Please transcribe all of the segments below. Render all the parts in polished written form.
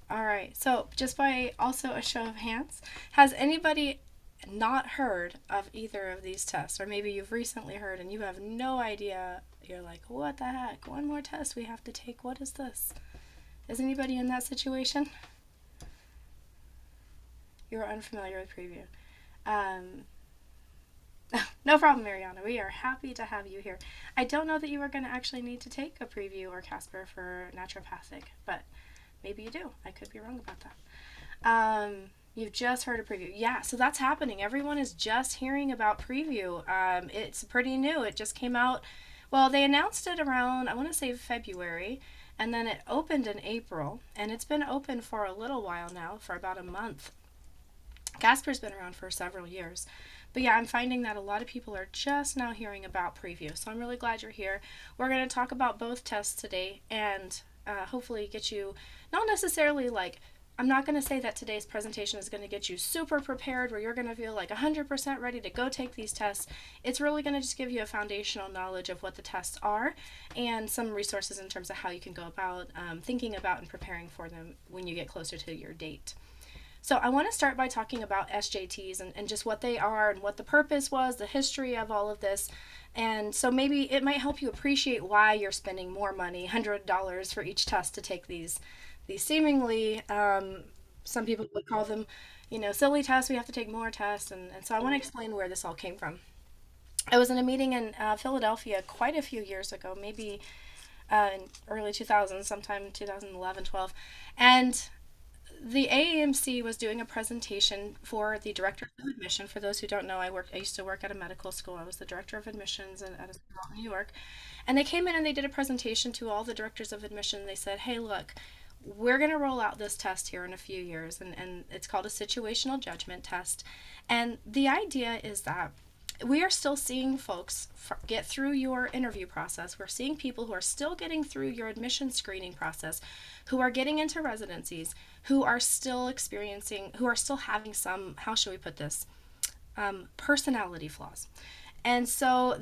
All right. So, just by also a show of hands, has anybody not heard of either of these tests? Or maybe you've recently heard and you have no idea. You're like, what the heck? One more test we have to take. What is this? Is anybody in that situation? You're unfamiliar with preview. Um, no problem, Mariana. We are happy to have you here. I don't know that you are going to actually need to take a preview or CASPer for naturopathic, but maybe you do. I could be wrong about that. You've just heard a preview. Yeah, so that's happening. Everyone is just hearing about preview. It's pretty new. It just came out. Well, they announced it around, I want to say February, and then it opened in April, and it's been open for a little while now, for about a month. CASPer's been around for several years. But yeah, I'm finding that a lot of people are just now hearing about preview. So I'm really glad you're here. We're going to talk about both tests today and hopefully get you, not necessarily like, I'm not going to say that today's presentation is going to get you super prepared where you're going to feel like 100% ready to go take these tests. It's really going to just give you a foundational knowledge of what the tests are and some resources in terms of how you can go about thinking about and preparing for them when you get closer to your date. So I want to start by talking about SJTs and just what they are and what the purpose was, the history of all of this. And so maybe it might help you appreciate why you're spending more money, $100 for each test to take these seemingly, some people would call them, silly tests. We have to take more tests. And so I want to explain where this all came from. I was in a meeting in Philadelphia quite a few years ago, maybe in early 2000s, sometime 2011, 12. And the AAMC was doing a presentation for the director of admission. For those who don't know, I used to work at a medical school. I was the director of admissions at a school in New York. And they came in and they did a presentation to all the directors of admission. They said, hey, look, we're going to roll out this test here in a few years, and it's called a situational judgment test. And the idea is that we are still seeing folks get through your interview process. We're seeing people who are still getting through your admission screening process, who are getting into residencies, who are still having some, how should we put this, personality flaws. And so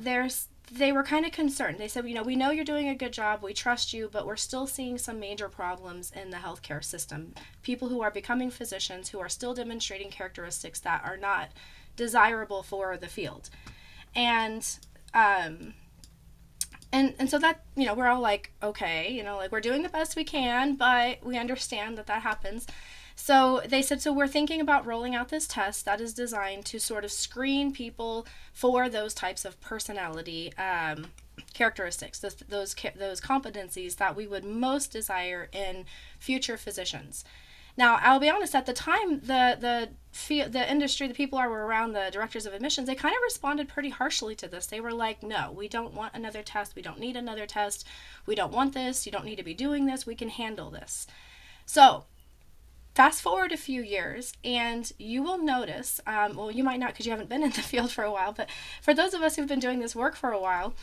they were kind of concerned. They said, we know you're doing a good job. We trust you, but we're still seeing some major problems in the healthcare system. People who are becoming physicians who are still demonstrating characteristics that are not desirable for the field. And and so that, we're all like, okay, like we're doing the best we can, but we understand that happens. So they said, so we're thinking about rolling out this test that is designed to sort of screen people for those types of personality characteristics, those competencies that we would most desire in future physicians. Now, I'll be honest, at the time, the industry, the people who were around, the directors of admissions, they kind of responded pretty harshly to this. They were like, no, we don't want another test. We don't need another test. We don't want this. You don't need to be doing this. We can handle this. So fast forward a few years, and you will notice, well, you might not because you haven't been in the field for a while, but for those of us who've been doing this work for a while,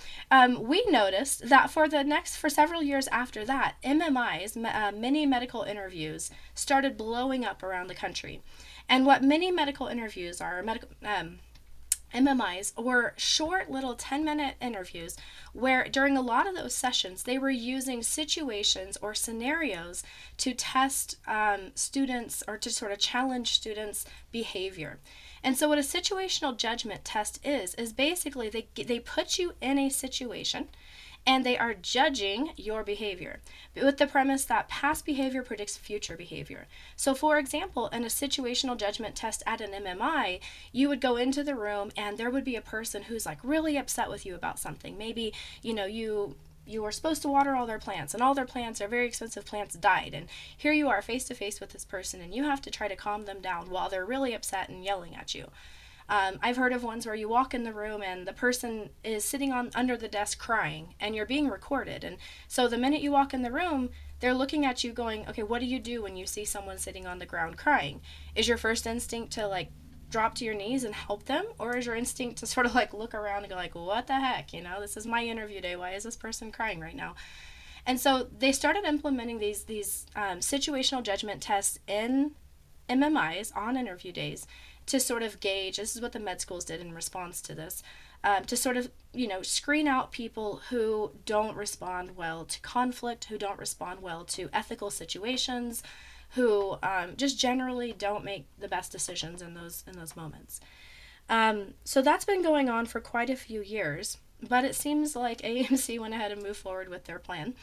we noticed that for several years after that, MMIs, mini medical interviews, started blowing up around the country. And what mini medical interviews are, MMIs were short little 10-minute interviews where during a lot of those sessions they were using situations or scenarios to test students or to sort of challenge students' behavior. And so what a situational judgment test is basically they put you in a situation and they are judging your behavior with the premise that past behavior predicts future behavior. So for example, in a situational judgment test at an MMI, you would go into the room and there would be a person who's like really upset with you about something. Maybe, you were supposed to water all their plants and all their plants, their very expensive plants, died. And here you are face to face with this person and you have to try to calm them down while they're really upset and yelling at you. I've heard of ones where you walk in the room and the person is sitting under the desk crying and you're being recorded. And so the minute you walk in the room, they're looking at you going, okay, what do you do when you see someone sitting on the ground crying? Is your first instinct to like drop to your knees and help them? Or is your instinct to sort of like look around and go like, what the heck? This is my interview day. Why is this person crying right now? And so they started implementing these situational judgment tests in MMIs on interview days to sort of gauge, this is what the med schools did in response to this, to sort of, screen out people who don't respond well to conflict, who don't respond well to ethical situations, who just generally don't make the best decisions in those moments. So that's been going on for quite a few years, but it seems like AAMC went ahead and moved forward with their plan,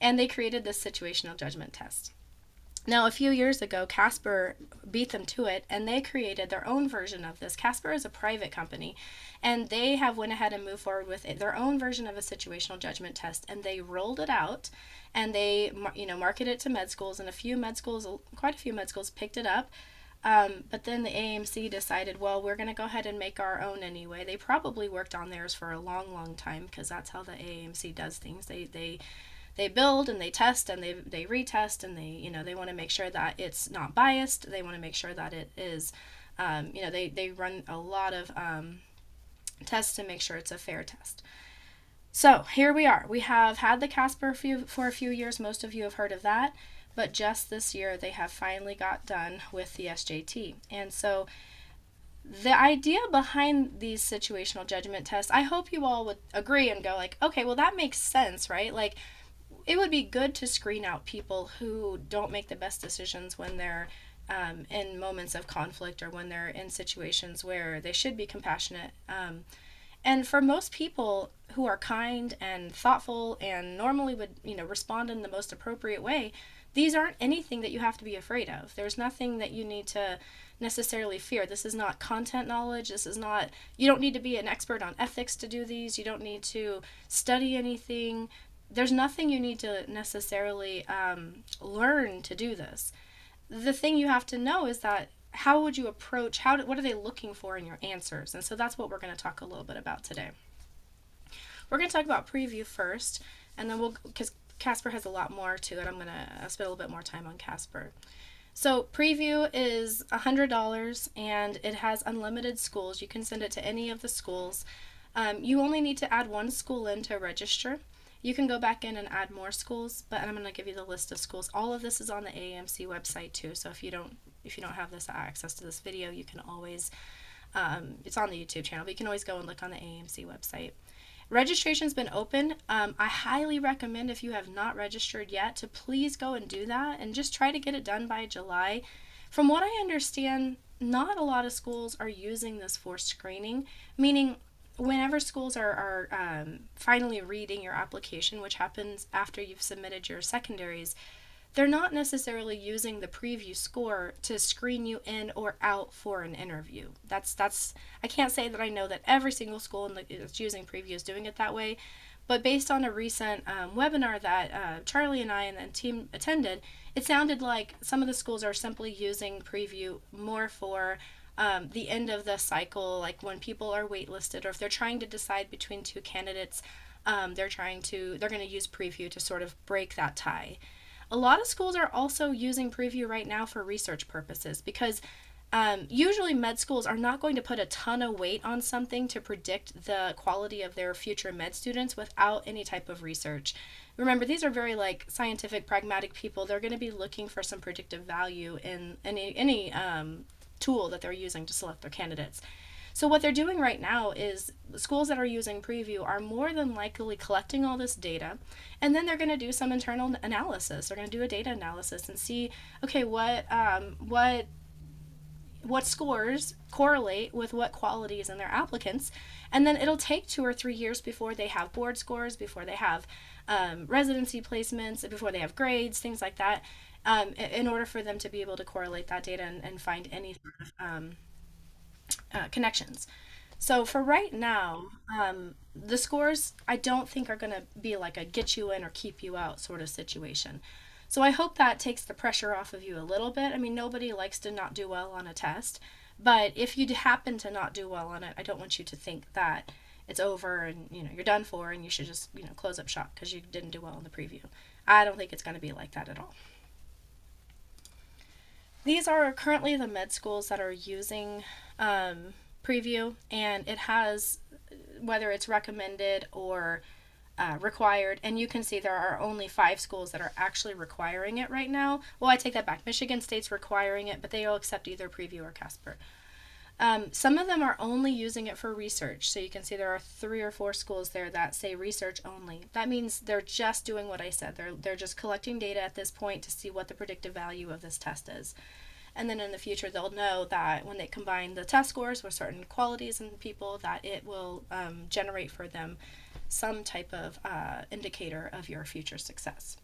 and they created this situational judgment test. Now, a few years ago, CASPer beat them to it, and they created their own version of this. CASPer is a private company, and they have went ahead and moved forward with their own version of a situational judgment test, and they rolled it out, and they marketed it to med schools, and quite a few med schools picked it up. But then the AAMC decided, well, we're going to go ahead and make our own anyway. They probably worked on theirs for a long, long time, because that's how the AAMC does things. They build and they test and they retest, and they want to make sure that it's not biased. They want to make sure that it is, they run a lot of tests to make sure it's a fair test. So here we are. We have had the CASPer for a few years. Most of you have heard of that. But just this year, they have finally got done with the SJT. And so the idea behind these situational judgment tests, I hope you all would agree and go like, okay, well, that makes sense, right? Like, it would be good to screen out people who don't make the best decisions when they're in moments of conflict, or when they're in situations where they should be compassionate. And for most people who are kind and thoughtful and normally would, respond in the most appropriate way, these aren't anything that you have to be afraid of. There's nothing that you need to necessarily fear. This is not content knowledge. You don't need to be an expert on ethics to do these. You don't need to study anything. There's nothing you need to necessarily learn to do this. The thing you have to know is that how would you approach, what are they looking for in your answers? And so that's what we're going to talk a little bit about today. We're going to talk about preview first, and then because CASPer has a lot more to it, I'm going to spend a little bit more time on CASPer. So preview is $100, and it has unlimited schools. You can send it to any of the schools. You only need to add one school in to register. You can go back in and add more schools, but I'm going to give you the list of schools. All of this is on the AAMC website too, so if you don't have this access to this video, you can always, it's on the YouTube channel, but you can always go and look on the AAMC website. Registration's been open. I highly recommend, if you have not registered yet, to please go and do that and just try to get it done by July. From what I understand, not a lot of schools are using this for screening, meaning whenever schools are finally reading your application, which happens after you've submitted your secondaries, they're not necessarily using the preview score to screen you in or out for an interview. I can't say that I know that every single school that's using preview is doing it that way, but based on a recent webinar that Charlie and I and the team attended, it sounded like some of the schools are simply using preview more for the end of the cycle, like when people are waitlisted, or if they're trying to decide between two candidates, they're going to use preview to sort of break that tie. A lot of schools are also using preview right now for research purposes, because usually med schools are not going to put a ton of weight on something to predict the quality of their future med students without any type of research. Remember, these are very scientific, pragmatic people. They're going to be looking for some predictive value in any tool that they're using to select their candidates. So what they're doing right now is schools that are using preview are more than likely collecting all this data, and then they're going to do some internal analysis. They're going to do a data analysis and see, okay, what scores correlate with what qualities in their applicants, and then it'll take 2 or 3 years before they have board scores, before they have residency placements, before they have grades, things like that, in order for them to be able to correlate that data and find any sort of connections. So for right now, the scores I don't think are going to be like a get you in or keep you out sort of situation. So I hope that takes the pressure off of you a little bit. I mean, nobody likes to not do well on a test, but if you happen to not do well on it, I don't want you to think that it's over and you're done for and you should just close up shop because you didn't do well in the preview. I don't think it's going to be like that at all. These are currently the med schools that are using preview, and it has, whether it's recommended or required, and you can see there are only 5 schools that are actually requiring it right now. Well, I take that back. Michigan State's requiring it, but they will accept either preview or CASPer. Some of them are only using it for research. So you can see there are 3 or 4 schools there that say research only. That means they're just doing what I said. They're just collecting data at this point to see what the predictive value of this test is. And then in the future, they'll know that when they combine the test scores with certain qualities in people, that it will generate for them some type of indicator of your future success.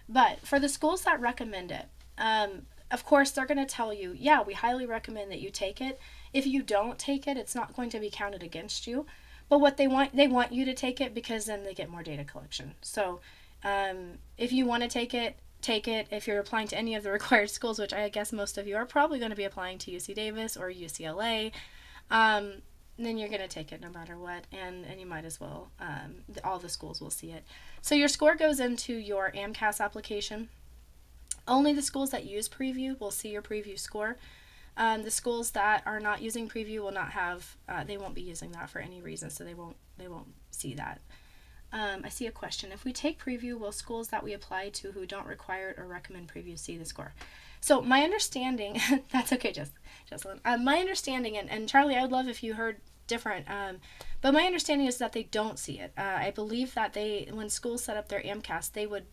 But for the schools that recommend it, of course, they're going to tell you, yeah, we highly recommend that you take it. If you don't take it, it's not going to be counted against you. But what they want you to take it because then they get more data collection. So if you want to take it, take it. If you're applying to any of the required schools, which I guess most of you are probably going to be applying to UC Davis or UCLA, then you're going to take it no matter what, and you might as well. All the schools will see it. So your score goes into your AMCAS application. Only the schools that use preview will see your preview score. The schools that are not using preview will not have, they won't be using that for any reason, so they won't see that. I see a question. If we take preview, will schools that we apply to who don't require it or recommend preview see the score? So my understanding, that's okay, Jocelyn. My understanding, and Charlie, I would love if you heard different, but my understanding is that they don't see it. I believe that when schools set up their AMCAS, they would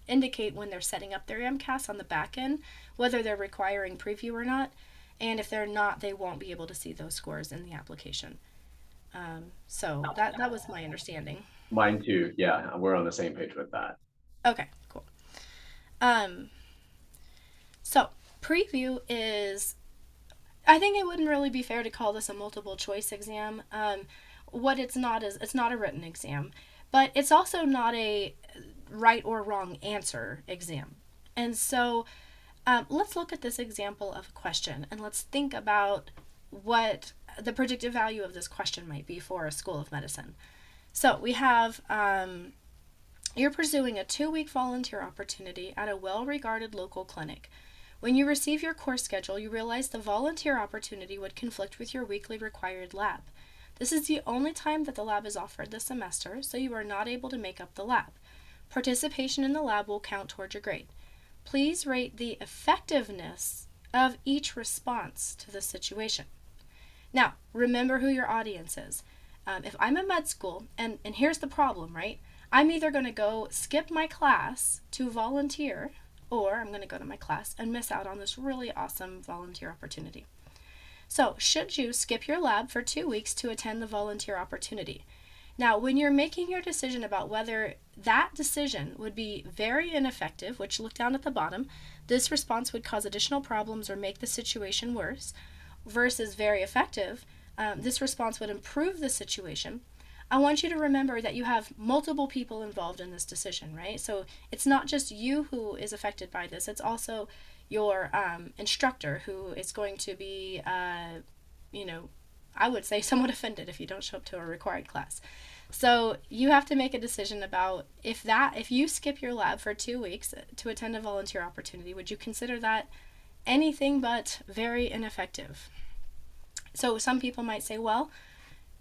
indicate when they're setting up their AMCAS on the back end, whether they're requiring preview or not. And if they're not, they won't be able to see those scores in the application. So that was my understanding. Mine too. Yeah, we're on the same page with that. Okay, cool. So preview is, I think it wouldn't really be fair to call this a multiple choice exam. What it's not is, it's not a written exam, but it's also not a right or wrong answer exam. And so let's look at this example of a question and let's think about what the predictive value of this question might be for a school of medicine. So we have, you're pursuing a 2-week volunteer opportunity at a well-regarded local clinic. When you receive your course schedule, you realize the volunteer opportunity would conflict with your weekly required lab. This is the only time that the lab is offered this semester, so you are not able to make up the lab. Participation in the lab will count toward your grade. Please rate the effectiveness of each response to the situation. Now, remember who your audience is. If I'm a med school, and here's the problem, right? I'm either going to go skip my class to volunteer, or I'm going to go to my class and miss out on this really awesome volunteer opportunity. So, should you skip your lab for 2 weeks to attend the volunteer opportunity? Now, when you're making your decision about whether that decision would be very ineffective, which look down at the bottom, this response would cause additional problems or make the situation worse, versus very effective, this response would improve the situation. I want you to remember that you have multiple people involved in this decision, right? So it's not just you who is affected by this, it's also your instructor who is going to be, I would say somewhat offended if you don't show up to a required class. So you have to make a decision about if you skip your lab for 2 weeks to attend a volunteer opportunity, would you consider that anything but very ineffective? So some people might say, well,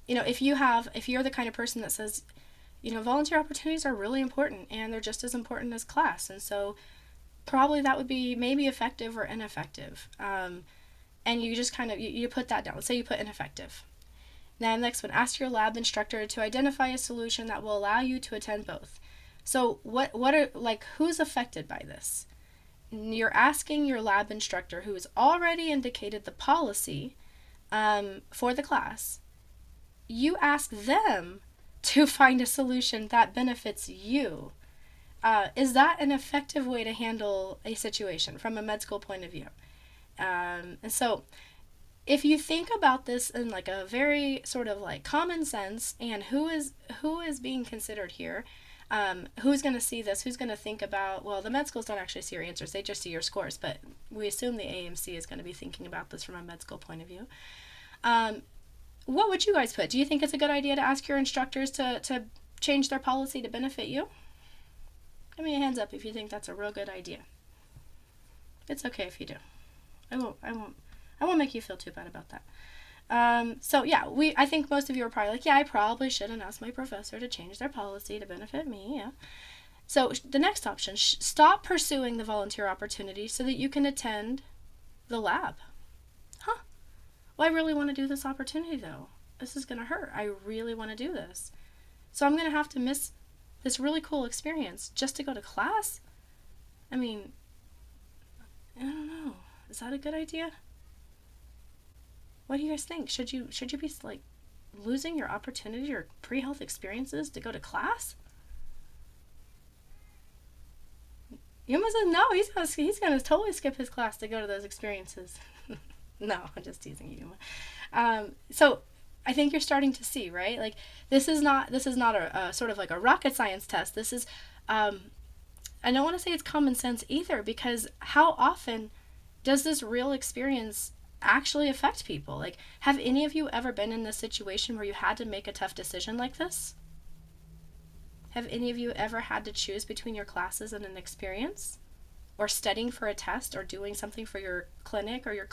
if you're the kind of person that says, volunteer opportunities are really important and they're just as important as class, and so probably that would be maybe effective or ineffective. And you just kind of, you put that down. Let's say you put ineffective. Now, next one, ask your lab instructor to identify a solution that will allow you to attend both. So who's affected by this? You're asking your lab instructor who has already indicated the policy for the class. You ask them to find a solution that benefits you. Is that an effective way to handle a situation from a med school point of view? And so if you think about this in like a very sort of like common sense, and who is being considered here, who's going to see this, who's going to think about, well, the med schools don't actually see your answers, they just see your scores, but we assume the AAMC is going to be thinking about this from a med school point of view. What would you guys put? Do you think it's a good idea to ask your instructors to change their policy to benefit you? Give me a hands up if you think that's a real good idea. It's okay if you do. I won't make you feel too bad about that. So yeah, I think most of you are probably like, yeah, I probably shouldn't ask my professor to change their policy to benefit me. Yeah. So the next option, stop pursuing the volunteer opportunity so that you can attend the lab. well, I really want to do this opportunity though. This is going to hurt. I really want to do this. So I'm going to have to miss this really cool experience just to go to class? I mean, I don't know. Is that a good idea? What do you guys think? Should you be like losing your opportunity or pre-health experiences to go to class? You must have no. He's gonna totally skip his class to go to those experiences. No, I'm just teasing you. So I think you're starting to see, right? Like this is not a sort of like a rocket science test. This is I don't want to say it's common sense either, because how often does this real experience actually affect people? Like, have any of you ever been in this situation where you had to make a tough decision like this? Have any of you ever had to choose between your classes and an experience? Or studying for a test or doing something for your clinic or your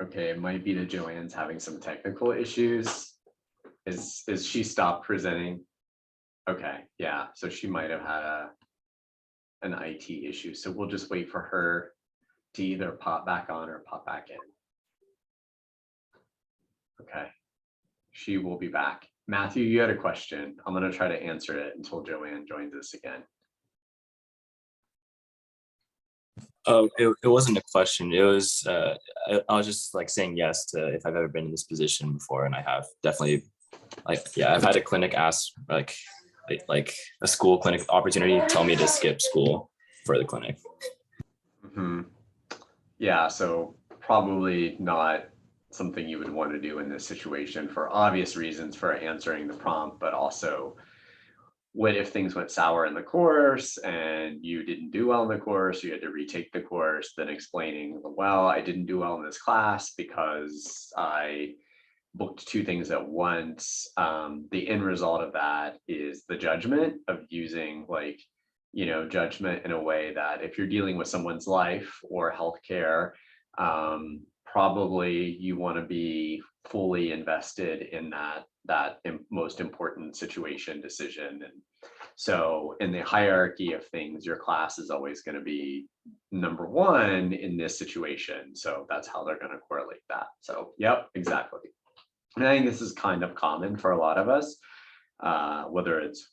Okay, it might be that Joanne's having some technical issues. Is she stopped presenting? Okay, yeah, so she might have had an IT issue. So we'll just wait for her to either pop back on or pop back in. Okay, she will be back. Matthew, you had a question. I'm going to try to answer it until Joanne joins us again. Oh, it wasn't a question. It was I was just like saying yes to if I've ever been in this position before, and I have definitely. Like, yeah, I've had a clinic ask like a school clinic opportunity tell me to skip school for the clinic. Mhm. Yeah, so probably not something you would want to do in this situation for obvious reasons for answering the prompt, but also what if things went sour in the course and you didn't do well in the course, you had to retake the course, then explaining, well, I didn't do well in this class because I booked two things at once. The end result of that is the judgment of using judgment in a way that if you're dealing with someone's life or healthcare, probably you want to be fully invested in that most important situation decision. And so in the hierarchy of things, your class is always going to be number one in this situation. So that's how they're going to correlate that. So, yep, exactly. And I think this is kind of common for a lot of us, whether it's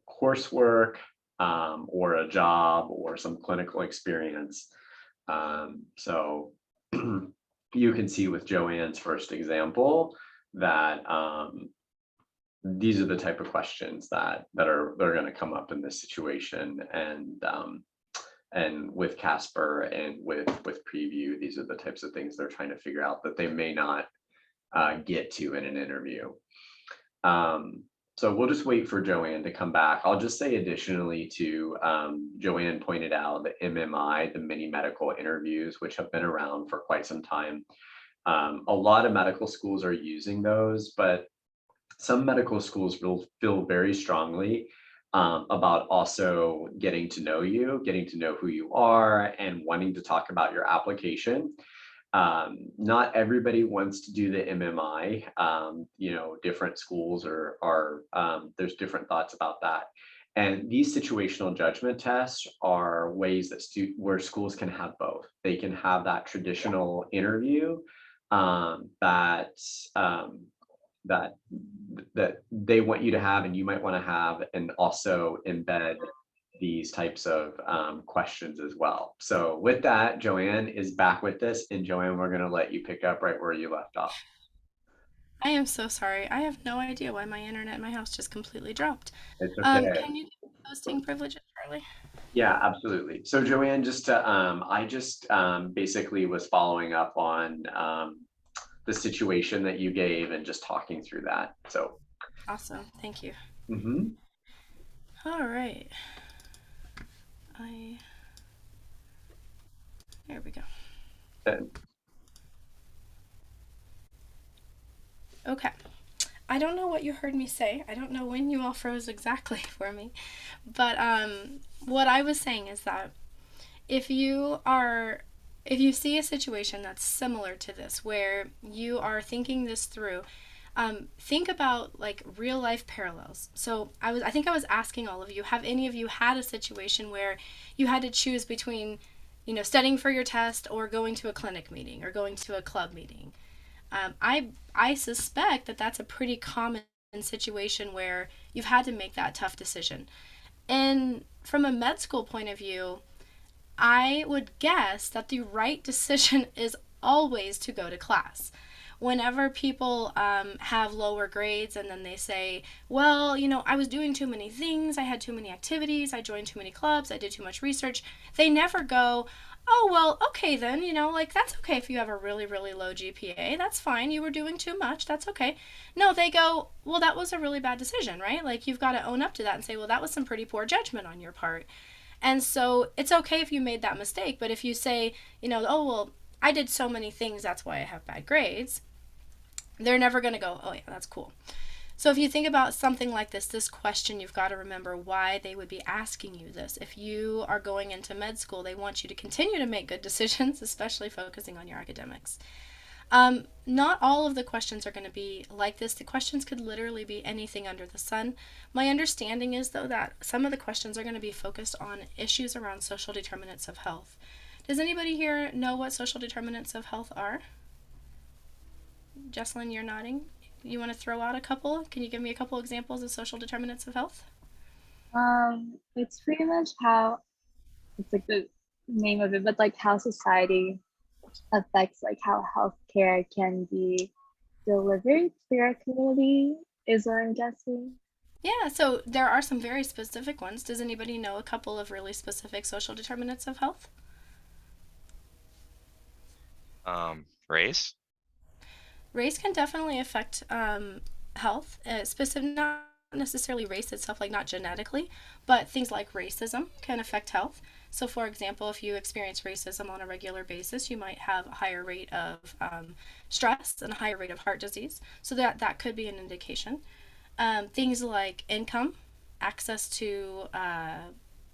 coursework or a job or some clinical experience. So you can see with Joanne's first example that these are the type of questions that they're going to come up in this situation. And with CASPer and with Preview, these are the types of things they're trying to figure out that they may not get to in an interview. So we'll just wait for Joanne to come back. I'll just say additionally to Joanne pointed out the MMI, the mini medical interviews, which have been around for quite some time. A lot of medical schools are using those, but some medical schools will feel very strongly about also getting to know you, getting to know who you are, and wanting to talk about your application. Not everybody wants to do the MMI. Different schools are there's different thoughts about that. And these situational judgment tests are ways that where schools can have both. They can have that traditional interview that they want you to have and you might want to have, and also embed these types of questions as well. So with that, Joanne is back with us, and Joanne, we're going to let you pick up right where you left off. I am so sorry. I have no idea why my internet in my house just completely dropped. It's okay. Can you give me hosting privileges, Charlie? Yeah, absolutely. So Joanne, I just basically was following up on the situation that you gave and just talking through that. So. Awesome. Thank you. Mm-hmm. All right. There we go. Okay. I don't know what you heard me say. I don't know when you all froze exactly for me. But what I was saying is that if you are if you see a situation that's similar to this, where you are thinking this through, think about like real life parallels. So I think I was asking all of you, have any of you had a situation where you had to choose between, studying for your test or going to a clinic meeting or going to a club meeting? I suspect that that's a pretty common situation where you've had to make that tough decision. And from a med school point of view, I would guess that the right decision is always to go to class. Whenever people have lower grades and then they say, well, I was doing too many things, I had too many activities, I joined too many clubs, I did too much research, they never go, oh, well, okay then, like that's okay if you have a really, really low GPA, that's fine, you were doing too much, that's okay. No, they go, well, that was a really bad decision, right? Like you've got to own up to that and say, well, that was some pretty poor judgment on your part. And so it's okay if you made that mistake, but if you say, oh, well, I did so many things, that's why I have bad grades, they're never going to go, oh, yeah, that's cool. So if you think about something like this question, you've got to remember why they would be asking you this. If you are going into med school, they want you to continue to make good decisions, especially focusing on your academics. Not all of the questions are going to be like this. The questions could literally be anything under the sun. My understanding is, though, that some of the questions are going to be focused on issues around social determinants of health. Does anybody here know what social determinants of health are? Jesselyn, you're nodding. You want to throw out a couple? Can you give me a couple examples of social determinants of health? It's pretty much how, it's like the name of it, but like how society affects like how healthcare can be delivered to your community is what I'm guessing. Yeah, so there are some very specific ones. Does anybody know a couple of really specific social determinants of health? Race? Race can definitely affect health, specific, not necessarily race itself, like not genetically, but things like racism can affect health. So, for example, if you experience racism on a regular basis, you might have a higher rate of stress and a higher rate of heart disease. So that could be an indication. Things like income, access to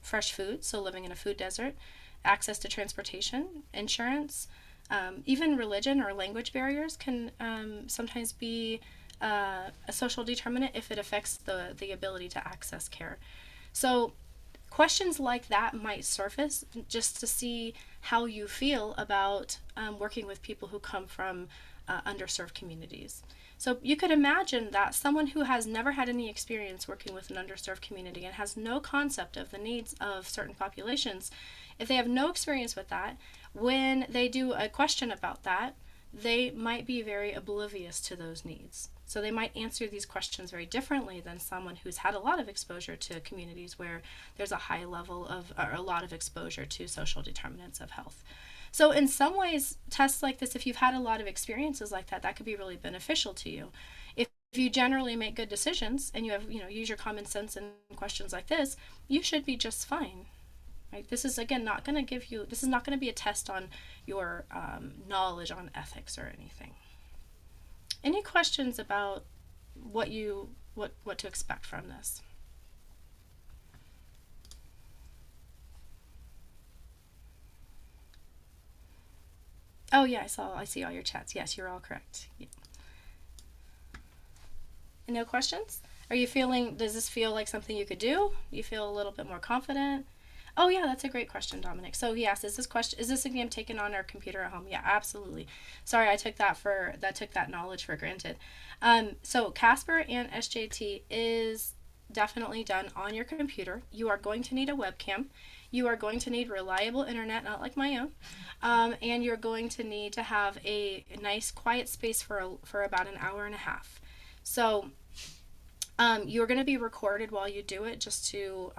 fresh food, so living in a food desert, access to transportation, insurance, even religion or language barriers can sometimes be a social determinant if it affects the ability to access care. So questions like that might surface just to see how you feel about working with people who come from underserved communities. So you could imagine that someone who has never had any experience working with an underserved community and has no concept of the needs of certain populations, if they have no experience with that, when they do a question about that, they might be very oblivious to those needs. So they might answer these questions very differently than someone who's had a lot of exposure to communities where there's a high level of, or a lot of exposure to social determinants of health. So in some ways, tests like this, if you've had a lot of experiences like that, that could be really beneficial to you. If you generally make good decisions and you have, use your common sense in questions like this, you should be just fine. Right? This is, again, not going to give you, this is not going to be a test on your knowledge on ethics or anything. Any questions about what to expect from this? Oh yeah, I see all your chats. Yes, you're all correct. Yeah. No questions? Does this feel like something you could do? You feel a little bit more confident? Oh yeah, that's a great question, Dominic. So yes, is this exam taken on our computer at home? Yeah, absolutely. Sorry, I took that knowledge for granted. So CASPer and SJT is definitely done on your computer. You are going to need a webcam. You are going to need reliable internet, not like my own, and you're going to need to have a nice quiet space for about an hour and a half. So you're going to be recorded while you do it, just to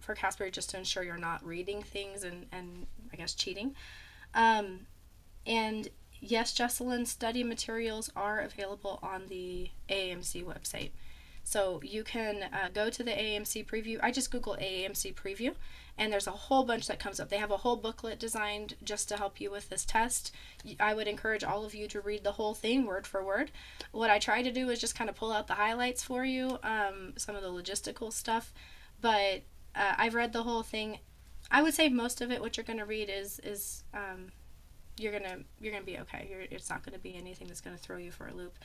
for CASPer, just to ensure you're not reading things and I guess cheating. And yes, Jesselyn, study materials are available on the AAMC website. So you can go to the AAMC preview. I just Google AAMC preview, and there's a whole bunch that comes up. They have a whole booklet designed just to help you with this test. I would encourage all of you to read the whole thing word for word. What I try to do is just kind of pull out the highlights for you, some of the logistical stuff, but I've read the whole thing. I would say most of it, what you're going to read is you're gonna be okay. It's not gonna be anything that's gonna throw you for a loop.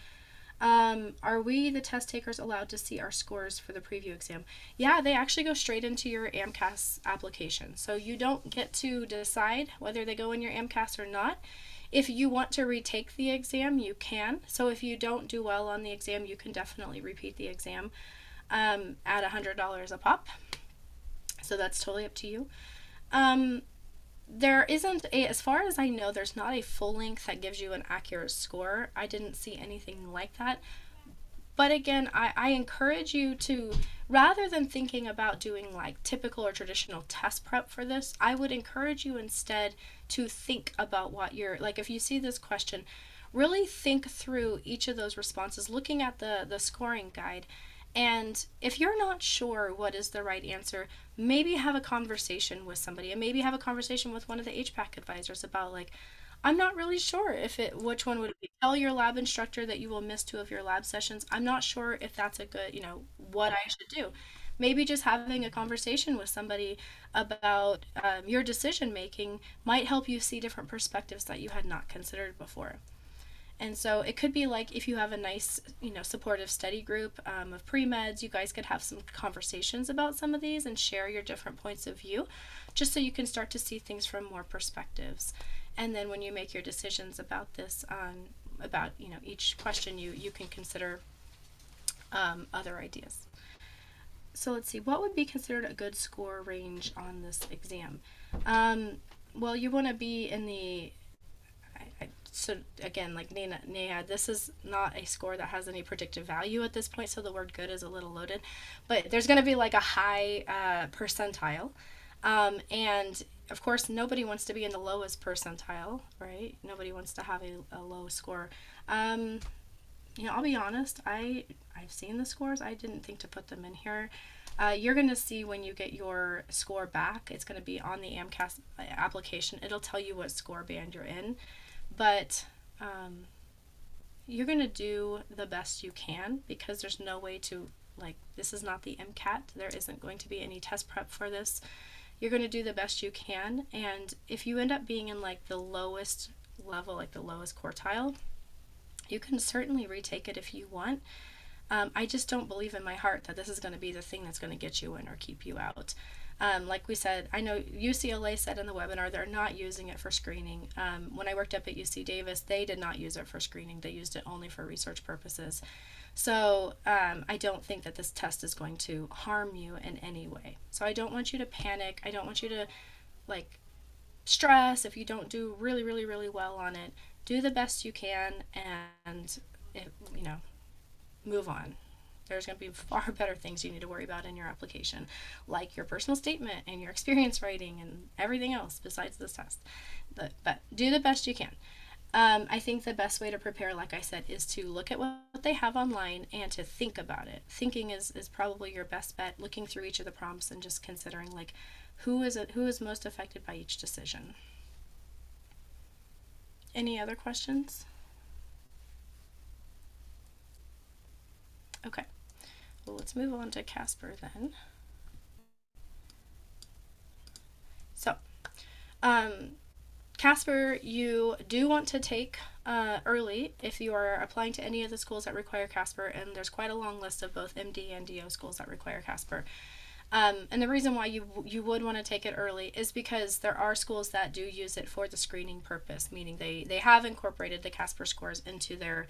Are we, the test takers, allowed to see our scores for the preview exam? Yeah, they actually go straight into your AMCAS application. So you don't get to decide whether they go in your AMCAS or not. If you want to retake the exam, you can. So if you don't do well on the exam, you can definitely repeat the exam at $100 a pop. So that's totally up to you. There isn't as far as I know, there's not a full length that gives you an accurate score. I didn't see anything like that. But again, I encourage you to, rather than thinking about doing like typical or traditional test prep for this, I would encourage you instead to think about what you're, like if you see this question, really think through each of those responses, looking at the scoring guide. And if you're not sure what is the right answer, maybe have a conversation with somebody, and maybe have a conversation with one of the HPAC advisors about like, I'm not really sure which one would it be. Tell your lab instructor that you will miss 2 of your lab sessions. I'm not sure if that's a good, what I should do. Maybe just having a conversation with somebody about your decision making might help you see different perspectives that you had not considered before. And so it could be like if you have a nice, supportive study group of pre-meds, you guys could have some conversations about some of these and share your different points of view, just so you can start to see things from more perspectives. And then when you make your decisions about this, about each question, you can consider other ideas. So let's see, what would be considered a good score range on this exam? Well, you want to be in the so again, like Neha, this is not a score that has any predictive value at this point, so the word good is a little loaded, but there's going to be like a high percentile, and of course nobody wants to be in the lowest percentile, right? Nobody wants to have a low score. I'll be honest, I've seen the scores. I didn't think to put them in here. You're going to see when you get your score back, it's going to be on the AMCAS application. It'll tell you what score band you're in. But you're going to do the best you can, because there's no way to, this is not the MCAT. There isn't going to be any test prep for this. You're going to do the best you can. And if you end up being in the lowest level, the lowest quartile, you can certainly retake it if you want. I just don't believe in my heart that this is going to be the thing that's going to get you in or keep you out. Like we said, I know UCLA said in the webinar they're not using it for screening. When I worked up at UC Davis, they did not use it for screening. They used it only for research purposes. So I don't think that this test is going to harm you in any way. So I don't want you to panic. I don't want you to stress if you don't do really, really, really well on it. Do the best you can and move on. There's going to be far better things you need to worry about in your application, like your personal statement and your experience writing and everything else besides this test. But do the best you can. I think the best way to prepare, like I said, is to look at what they have online and to think about it. Thinking is probably your best bet, looking through each of the prompts and just considering who is most affected by each decision. Any other questions? Okay. Well, let's move on to CASPer then. So, CASPer you do want to take early if you are applying to any of the schools that require CASPer, and there's quite a long list of both MD and DO schools that require CASPer. And the reason why you would want to take it early is because there are schools that do use it for the screening purpose, meaning they have incorporated the CASPer scores into their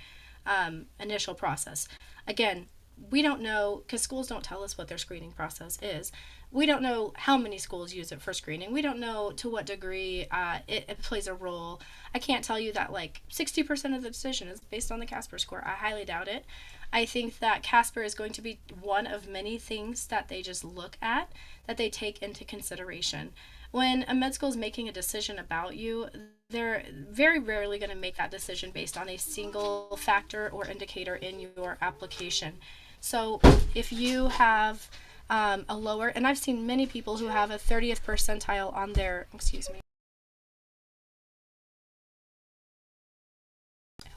initial process. Again, we don't know, because schools don't tell us what their screening process is. We don't know how many schools use it for screening. We don't know to what degree it plays a role. I can't tell you that 60% of the decision is based on the CASPer score. I highly doubt it. I think that CASPer is going to be one of many things that they just look at, that they take into consideration. When a med school is making a decision about you, they're very rarely going to make that decision based on a single factor or indicator in your application. So if you have a lower, and I've seen many people who have a 30th percentile on their,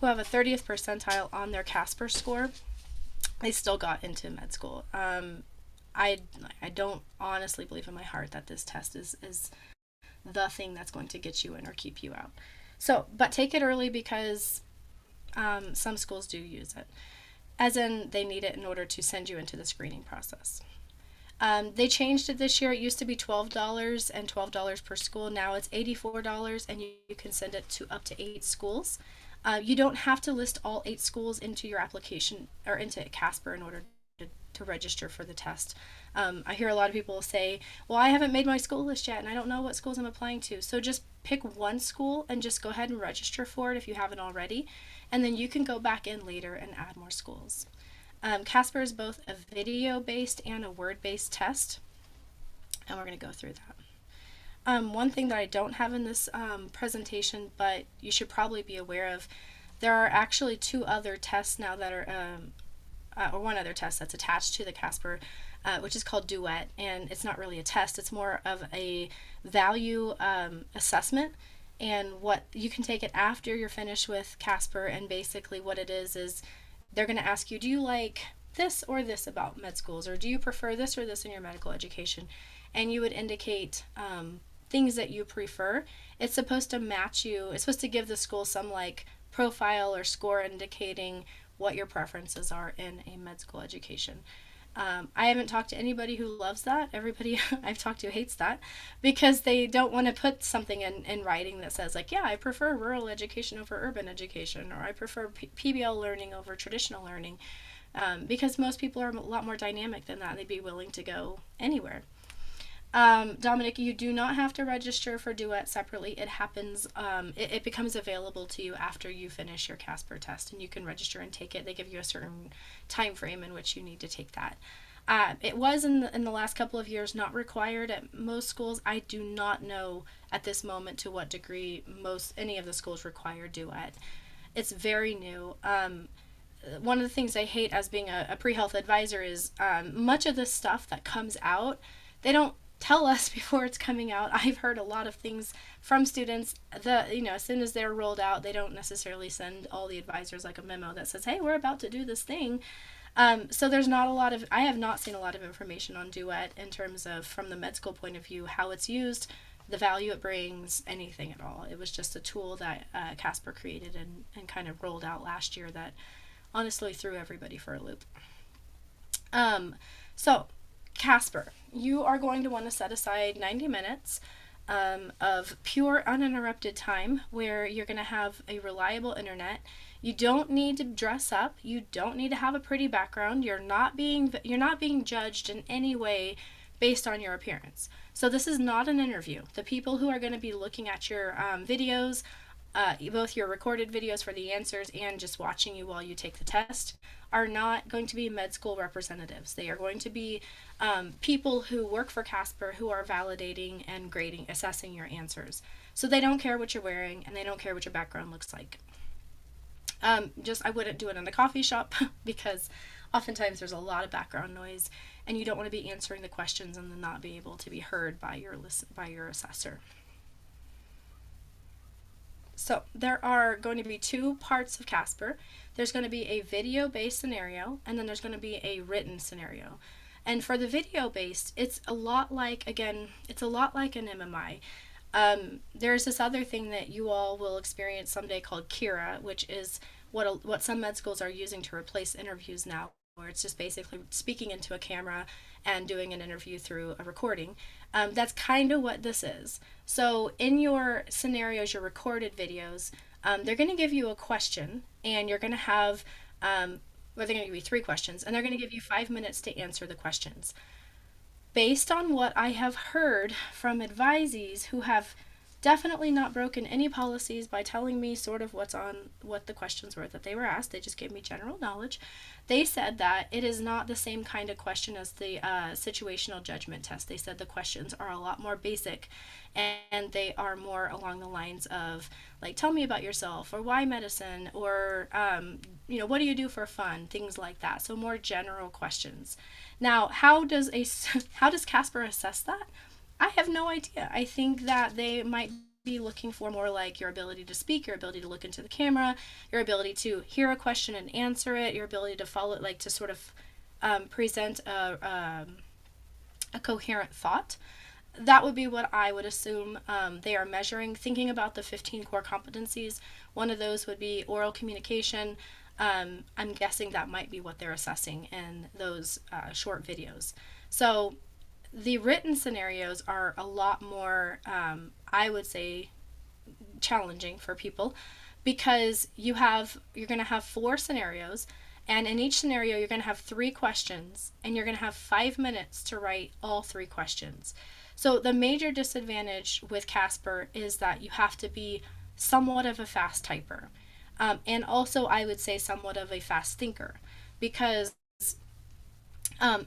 who have a 30th percentile on their CASPer score, they still got into med school. I don't honestly believe in my heart that this test is the thing that's going to get you in or keep you out. So, but take it early because some schools do use it, as in they need it in order to send you into the screening process. They changed it this year. It used to be $12 and $12 per school. Now it's $84, and you can send it to up to 8 schools. You don't have to list all 8 schools into your application or into CASPer in order to register for the test. I hear a lot of people say, well, I haven't made my school list yet and I don't know what schools I'm applying to. So just pick one school and just go ahead and register for it if you haven't already. And then you can go back in later and add more schools. CASPer is both a video-based and a word-based test, and we're going to go through that. One thing that I don't have in this presentation, but you should probably be aware of, there are actually 2 other tests now that are, or one other test that's attached to the CASPer, which is called Duet, and it's not really a test, it's more of a value assessment, and what you can take it after you're finished with CASPer, and basically what it is they're going to ask you, do you like this or this about med schools, or do you prefer this or this in your medical education? And you would indicate things that you prefer. It's supposed to match you. It's supposed to give the school some like profile or score indicating what your preferences are in a med school education. I haven't talked to anybody who loves that. Everybody I've talked to hates that because they don't want to put something in writing that says like, yeah, I prefer rural education over urban education, or I prefer PBL learning over traditional learning, because most people are a lot more dynamic than that. They'd be willing to go anywhere. Dominic, you do not have to register for Duet separately. It happens, it becomes available to you after you finish your CASPer test, and you can register and take it. They give you a certain time frame in which you need to take that. It was in the last couple of years not required at most schools. I do not know at this moment to what degree any of the schools require Duet. It's very new. One of the things I hate as being a pre-health advisor is much of the stuff that comes out, they don't tell us before it's coming out. I've heard a lot of things from students that, as soon as they're rolled out, they don't necessarily send all the advisors like a memo that says, hey, we're about to do this thing. So there's not a lot of, I have not seen a lot of information on Duet in terms of, from the med school point of view, how it's used, the value it brings, anything at all. It was just a tool that CASPer created and kind of rolled out last year that honestly threw everybody for a loop. So CASPer, you are going to want to set aside 90 minutes of pure uninterrupted time where you're going to have a reliable internet. You don't need to dress up. You don't need to have a pretty background. You're not being judged in any way based on your appearance. So this is not an interview. The people who are going to be looking at your videos, both your recorded videos for the answers and just watching you while you take the test, are not going to be med school representatives. They are going to be people who work for CASPer who are validating and grading, assessing your answers. So they don't care what you're wearing and they don't care what your background looks like. I wouldn't do it in a coffee shop because oftentimes there's a lot of background noise and you don't want to be answering the questions and then not be able to be heard by your assessor. So there are going to be 2 parts of CASPer. There's going to be a video-based scenario, and then there's going to be a written scenario. And for the video-based, it's a lot like an MMI. There's this other thing that you all will experience someday called Kira, which is what some med schools are using to replace interviews now, where it's just basically speaking into a camera and doing an interview through a recording. That's kind of what this is. So in your scenarios, your recorded videos, they're going to give you a question, and you're going to have, they're going to give you 3 questions, and they're going to give you 5 minutes to answer the questions. Based on what I have heard from advisees who have definitely not broken any policies by telling me sort of what the questions were that they were asked. They just gave me general knowledge. They said that it is not the same kind of question as the situational judgment test. They said the questions are a lot more basic and they are more along the lines of like, tell me about yourself, or why medicine, or what do you do for fun, things like that. So more general questions. Now, how does CASPer assess that? I have no idea. I think that they might be looking for more like your ability to speak, your ability to look into the camera, your ability to hear a question and answer it, your ability to follow it, like to sort of present a coherent thought. that would be what I would assume they are measuring. Thinking about the 15 core competencies, one of those would be oral communication. I'm guessing that might be what they're assessing in those short videos. So the written scenarios are a lot more, I would say, challenging for people, because you're going to have 4 scenarios, and in each scenario you're going to have 3 questions, and you're going to have 5 minutes to write all 3 questions. So the major disadvantage with CASPer is that you have to be somewhat of a fast typer, and also I would say somewhat of a fast thinker, because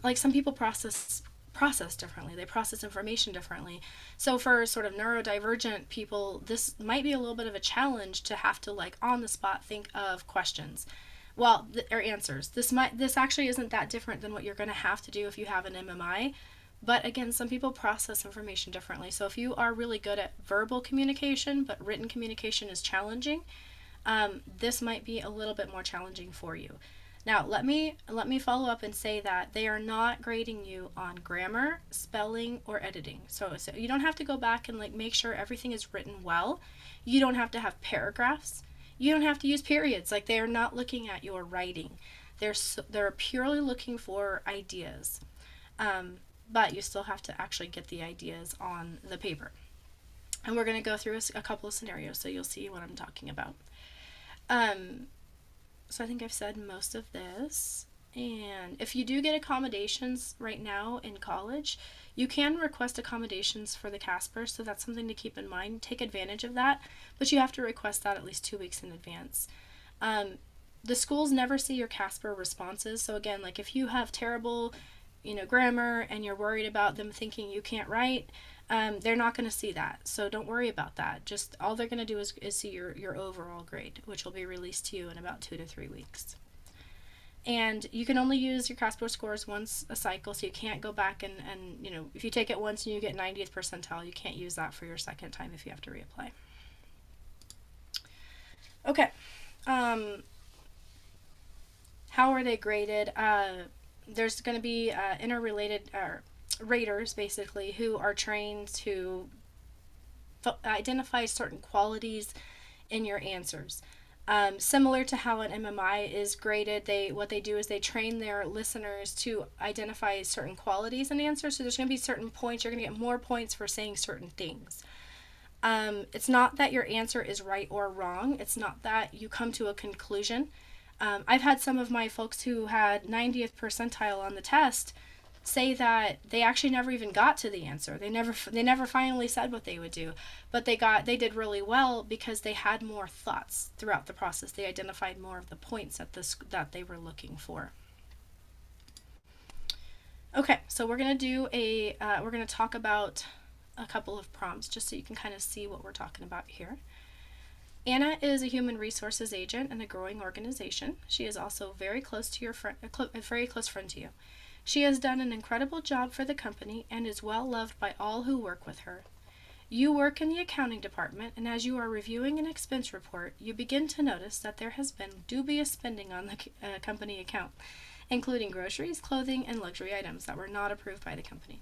like some people process differently. They process information differently. So for sort of neurodivergent people, this might be a little bit of a challenge to have to, like, on the spot think of questions. Well, or answers. This actually isn't that different than what you're going to have to do if you have an MMI. But again, some people process information differently. So if you are really good at verbal communication, but written communication is challenging, this might be a little bit more challenging for you. Now, let me follow up and say that they are not grading you on grammar, spelling, or editing. So you don't have to go back and, like, make sure everything is written well. You don't have to have paragraphs. You don't have to use periods. Like, they are not looking at your writing. They're purely looking for ideas. But you still have to actually get the ideas on the paper. And we're going to go through a couple of scenarios so you'll see what I'm talking about. So I think I've said most of this. And if you do get accommodations right now in college, you can request accommodations for the CASPer, so that's something to keep in mind. Take advantage of that, but you have to request that at least 2 weeks in advance. The schools never see your CASPer responses, so again, like, if you have terrible, grammar and you're worried about them thinking you can't write, they're not going to see that. So don't worry about that. Just all they're going to do is see your overall grade, which will be released to you in about 2 to 3 weeks. And you can only use your CASPer scores once a cycle, so you can't go back and if you take it once and you get 90th percentile, you can't use that for your second time if you have to reapply. Okay. How are they graded? There's going to be interrelated raters, basically, who are trained to identify certain qualities in your answers. Similar to how an MMI is graded, what they do is they train their listeners to identify certain qualities in answers. So there's going to be certain points. You're going to get more points for saying certain things. It's not that your answer is right or wrong. It's not that you come to a conclusion. I've had some of my folks who had 90th percentile on the test say that they actually never even got to the answer. They never finally said what they would do, but they did really well because they had more thoughts throughout the process. They identified more of the points that they were looking for. Okay, so we're gonna talk about a couple of prompts just so you can kind of see what we're talking about here. Anna is a human resources agent in a growing organization. She is also very close to a very close friend to you. She has done an incredible job for the company and is well loved by all who work with her. You work in the accounting department, and as you are reviewing an expense report, you begin to notice that there has been dubious spending on the company account, including groceries, clothing, and luxury items that were not approved by the company.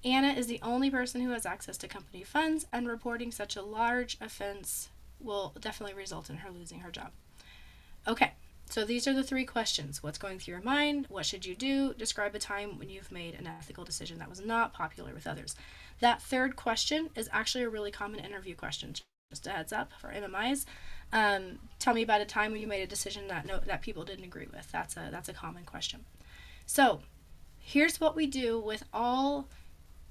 Anna is the only person who has access to company funds, and reporting such a large offense will definitely result in her losing her job. Okay, so these are the 3 questions. What's going through your mind? What should you do? Describe a time when you've made an ethical decision that was not popular with others. That 3rd question is actually a really common interview question. Just a heads up for MMIs. Tell me about a time when you made a decision that people didn't agree with. That's a common question. So here's what we do with all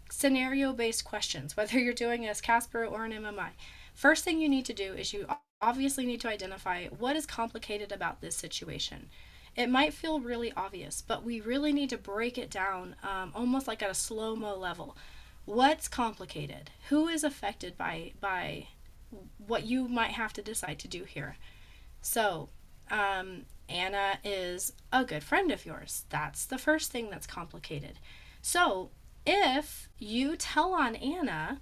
scenario-based questions, whether you're doing a CASPer or an MMI. First thing you need to do is you obviously need to identify what is complicated about this situation. It might feel really obvious, but we really need to break it down almost like at a slow-mo level. What's complicated? Who is affected by what you might have to decide to do here? So, Anna is a good friend of yours. That's the first thing that's complicated. So, if you tell on Anna,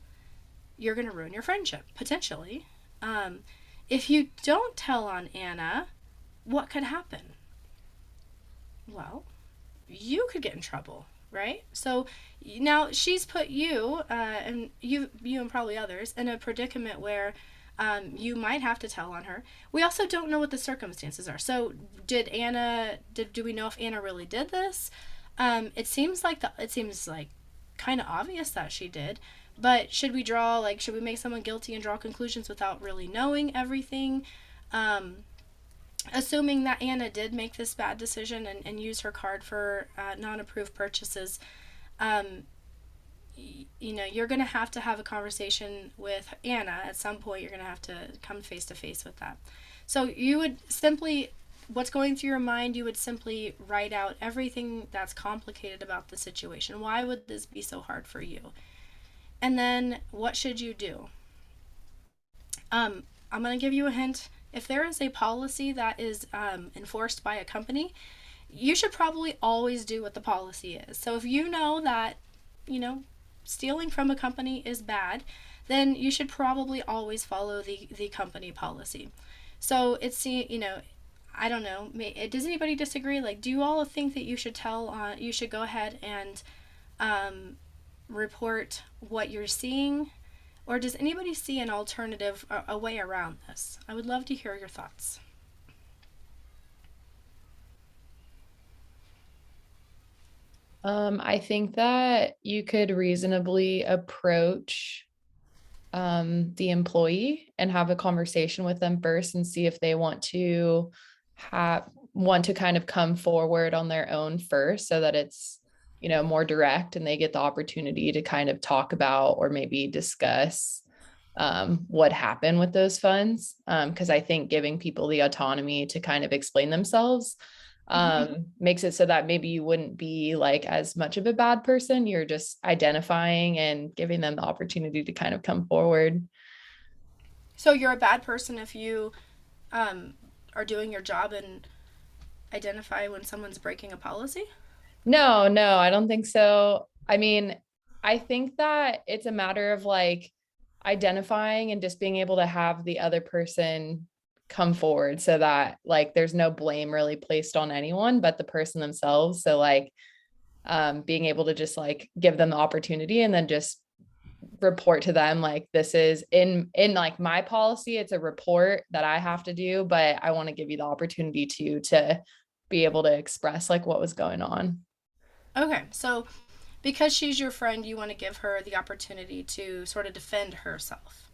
you're going to ruin your friendship, potentially. If you don't tell on Anna, what could happen? Well, you could get in trouble, right? So now she's put you and you and probably others in a predicament where you might have to tell on her. We also don't know what the circumstances are. So do we know if Anna really did this? It seems like kind of obvious that she did, but should we make someone guilty and draw conclusions without really knowing everything? Assuming that Anna did make this bad decision and use her card for non-approved purchases, you're going to have a conversation with Anna at some point. You're going to have to come face to face with that. So you would simply, what's going through your mind, you would simply write out everything that's complicated about the situation. Why would this be so hard for you? And then what should you do? I'm going to give you a hint. If there is a policy that is enforced by a company, you should probably always do what the policy is. So if you know that, stealing from a company is bad, then you should probably always follow the company policy. So it's, I don't know, does anybody disagree? Like, do you all think that you should you should go ahead and report what you're seeing? Or does anybody see an alternative, a way around this? I would love to hear your thoughts. I think that you could reasonably approach the employee and have a conversation with them first and see if they want to kind of come forward on their own first, so that it's more direct and they get the opportunity to kind of talk about or maybe discuss what happened with those funds. Because I think giving people the autonomy to kind of explain themselves makes it so that maybe you wouldn't be like as much of a bad person. You're just identifying and giving them the opportunity to kind of come forward. So you're a bad person if you are doing your job and identify when someone's breaking a policy? No, I don't think so. I mean, I think that it's a matter of like identifying and just being able to have the other person come forward, so that like there's no blame really placed on anyone but the person themselves. So like being able to just like give them the opportunity and then just report to them, like, this is in like my policy, it's a report that I have to do, but I want to give you the opportunity to be able to express like what was going on. Okay, so because she's your friend, you want to give her the opportunity to sort of defend herself.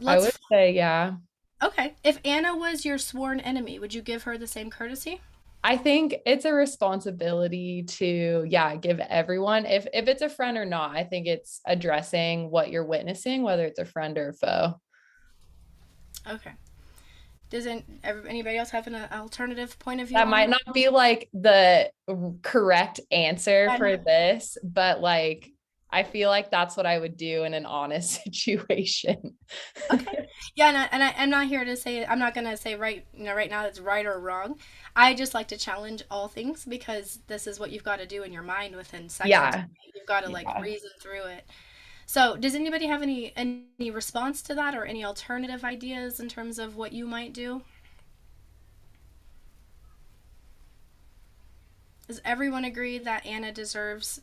I would say, yeah. Okay, if Anna was your sworn enemy, would you give her the same courtesy? I think it's a responsibility to, give everyone, if it's a friend or not, I think it's addressing what you're witnessing, whether it's a friend or a foe. Okay. Doesn't anybody else have an alternative point of view? That might not be like the correct answer for this, but like, I feel like that's what I would do in an honest situation. Okay. Yeah, I'm not here to say, I'm not going to say right now it's right or wrong. I just like to challenge all things, because this is what you've got to do in your mind within seconds. Yeah. You've got to reason through it. So does anybody have any response to that, or any alternative ideas in terms of what you might do? Does everyone agree that Anna deserves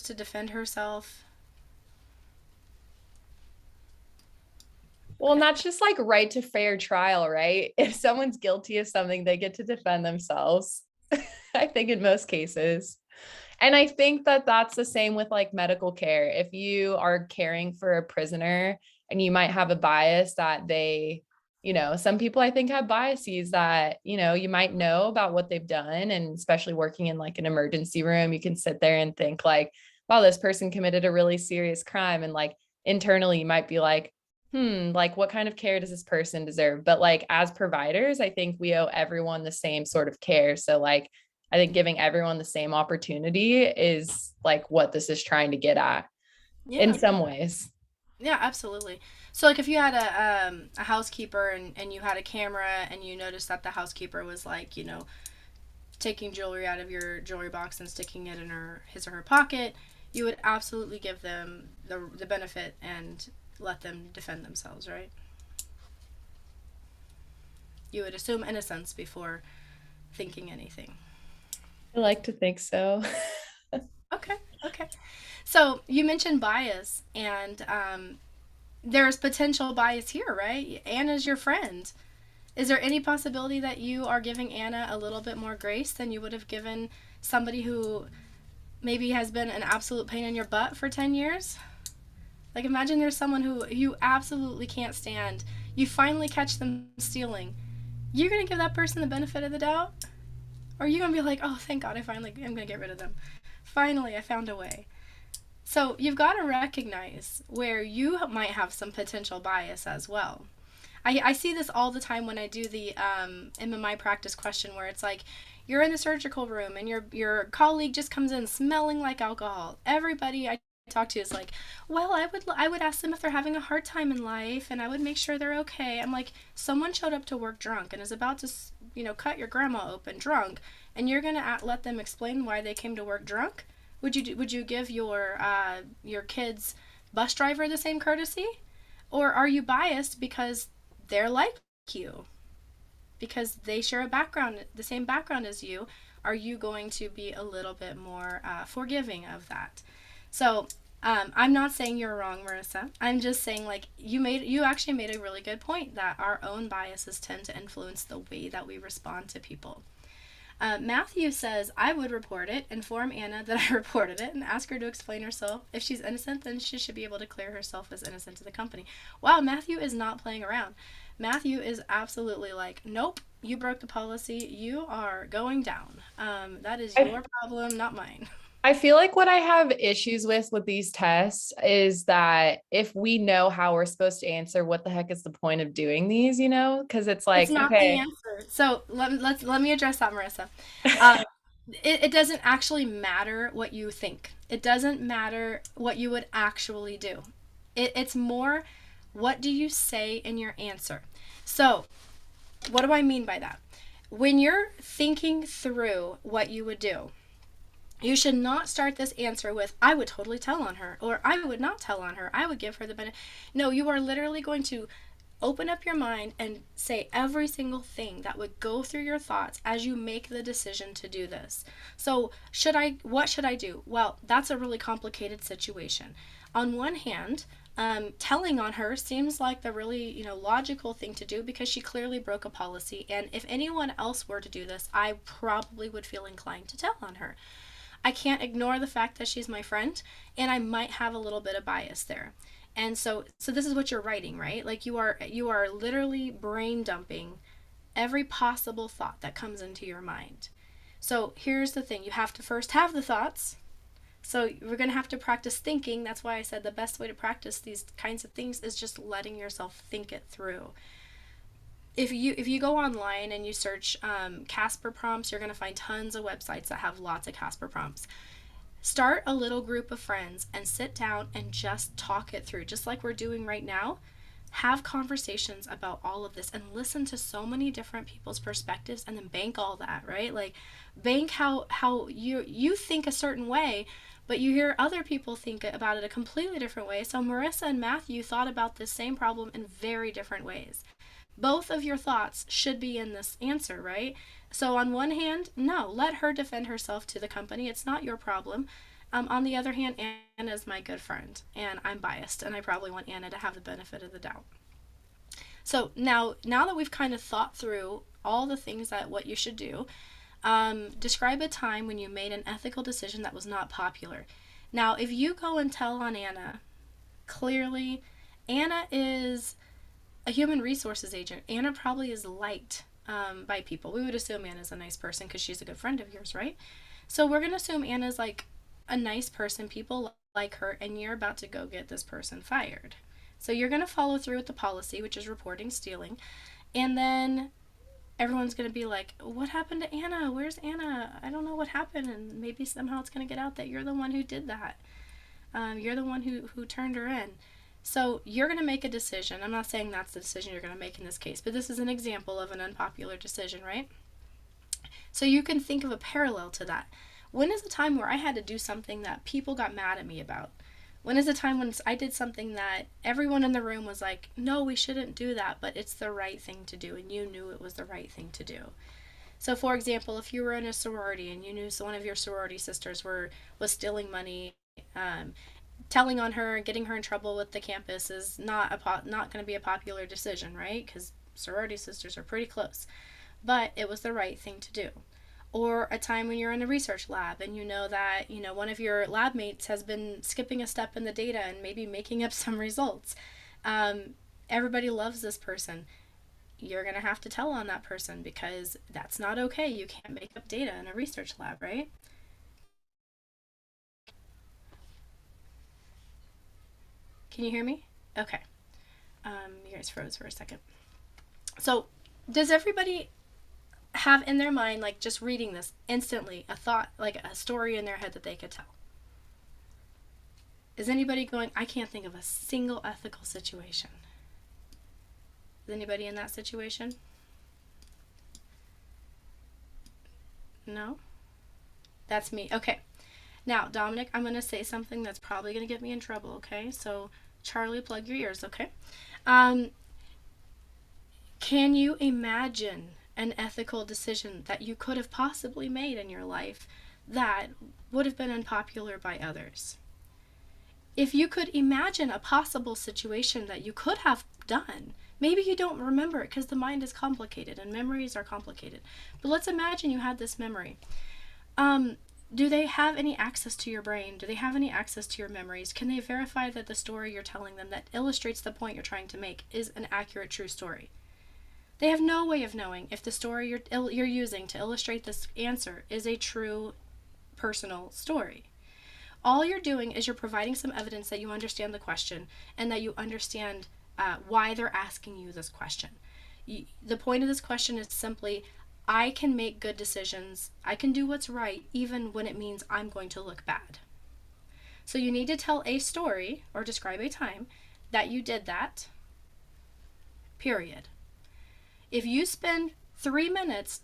to defend herself? Well, and that's just like right to fair trial, right? If someone's guilty of something, they get to defend themselves. I think in most cases. And I think that that's the same with like medical care. If you are caring for a prisoner and you might have a bias that some people I think have biases that, you might know about what they've done. And especially working in like an emergency room, you can sit there and think like, wow, this person committed a really serious crime. And like internally you might be like, like what kind of care does this person deserve? But like as providers, I think we owe everyone the same sort of care. So like, I think giving everyone the same opportunity is like what this is trying to get at in some ways. Yeah, absolutely. So like if you had a housekeeper and you had a camera and you noticed that the housekeeper was like, taking jewelry out of your jewelry box and sticking it in his or her pocket, you would absolutely give them the benefit and let them defend themselves, right? You would assume innocence before thinking anything. I like to think so. Okay. Okay. So you mentioned bias, and there's potential bias here, right? Anna's your friend. Is there any possibility that you are giving Anna a little bit more grace than you would have given somebody who maybe has been an absolute pain in your butt for 10 years? Like, imagine there's someone who you absolutely can't stand. You finally catch them stealing. You're going to give that person the benefit of the doubt? Or are you going to be like, oh, thank God, I'm going to get rid of them. Finally, I found a way. So you've got to recognize where you might have some potential bias as well. I see this all the time when I do the MMI practice question, where it's like, you're in the surgical room and your colleague just comes in smelling like alcohol. Everybody I talk to is like, well, I would ask them if they're having a hard time in life, and I would make sure they're okay. I'm like, someone showed up to work drunk and is about to cut your grandma open drunk, and you're gonna let them explain why they came to work drunk? Would you give your kid's bus driver the same courtesy? Or are you biased because they're like you, because they share a background, the same background as you? Are you going to be a little bit more forgiving of that? So I'm not saying you're wrong, Marissa. I'm just saying, like, you actually made a really good point that our own biases tend to influence the way that we respond to people. Matthew says, I would report it, inform Anna that I reported it, and ask her to explain herself. If she's innocent, then she should be able to clear herself as innocent to the company. Wow, Matthew is not playing around. Matthew is absolutely like, nope, you broke the policy. You are going down. That is your problem, not mine. I feel like what I have issues with these tests is that if we know how we're supposed to answer, what the heck is the point of doing these, Because it's like, It's not the okay. answer. So let me address that, Marissa. It doesn't actually matter what you think. It doesn't matter what you would actually do. It's more, what do you say in your answer? So what do I mean by that? When you're thinking through what you would do, you should not start this answer with, I would totally tell on her, or I would not tell on her. I would give her the benefit. No, you are literally going to open up your mind and say every single thing that would go through your thoughts as you make the decision to do this. So what should I do? Well, that's a really complicated situation. On one hand, telling on her seems like the really, logical thing to do, because she clearly broke a policy. And if anyone else were to do this, I probably would feel inclined to tell on her. I can't ignore the fact that she's my friend, and I might have a little bit of bias there. And so this is what you're writing, right? Like, you are literally brain dumping every possible thought that comes into your mind. So here's the thing. You have to first have the thoughts. So we're going to have to practice thinking. That's why I said the best way to practice these kinds of things is just letting yourself think it through. If you go online and you search CASPer prompts, you're going to find tons of websites that have lots of CASPer prompts. Start a little group of friends and sit down and just talk it through, just like we're doing right now. Have conversations about all of this and listen to so many different people's perspectives, and then bank all that, right? Like, bank how you think a certain way, but you hear other people think about it a completely different way. So Marissa and Matthew thought about this same problem in very different ways. Both of your thoughts should be in this answer, right? So on one hand, no, let her defend herself to the company. It's not your problem. On the other hand, Anna's my good friend, and I'm biased, and I probably want Anna to have the benefit of the doubt. So now that we've kind of thought through all the things that what you should do, describe a time when you made an ethical decision that was not popular. Now, if you go and tell on Anna, clearly, Anna is a human resources agent. Anna probably is liked by people. We would assume Anna's a nice person because she's a good friend of yours, right? So we're going to assume Anna's like a nice person. People like her, and you're about to go get this person fired. So you're going to follow through with the policy, which is reporting stealing. And then everyone's going to be like, what happened to Anna? Where's Anna? I don't know what happened. And maybe somehow it's going to get out that you're the one who did that. You're the one who turned her in. So you're going to make a decision. I'm not saying that's the decision you're going to make in this case, but this is an example of an unpopular decision, right? So you can think of a parallel to that. When is the time where I had to do something that people got mad at me about? When is the time when I did something that everyone in the room was like, no, we shouldn't do that, but it's the right thing to do, and you knew it was the right thing to do? So for example, if you were in a sorority and you knew one of your sorority sisters was stealing money, telling on her and getting her in trouble with the campus is not not going to be a popular decision, right? Because sorority sisters are pretty close. But it was the right thing to do. Or a time when you're in a research lab and you know that, one of your lab mates has been skipping a step in the data and maybe making up some results. Everybody loves this person. You're going to have to tell on that person because that's not okay. You can't make up data in a research lab, right? Can you hear me? Okay. You guys froze for a second. So does everybody have in their mind, like just reading this instantly, a thought, like a story in their head that they could tell? Is anybody going, I can't think of a single ethical situation? Is anybody in that situation? No? That's me. Okay. Now, Dominic, I'm going to say something that's probably going to get me in trouble, okay? So, Charlie, plug your ears, okay? Can you imagine an ethical decision that you could have possibly made in your life that would have been unpopular by others? If you could imagine a possible situation that you could have done, maybe you don't remember it because the mind is complicated and memories are complicated. But let's imagine you had this memory. Do they have any access to your brain? Do they have any access to your memories? Can they verify that the story you're telling them that illustrates the point you're trying to make is an accurate, true story? They have no way of knowing if the story you're using to illustrate this answer is a true, personal story. All you're doing is you're providing some evidence that you understand the question and that you understand why they're asking you this question. The point of this question is simply, I can make good decisions. I can do what's right even when it means I'm going to look bad. So you need to tell a story or describe a time that you did that, period. If you spend 3 minutes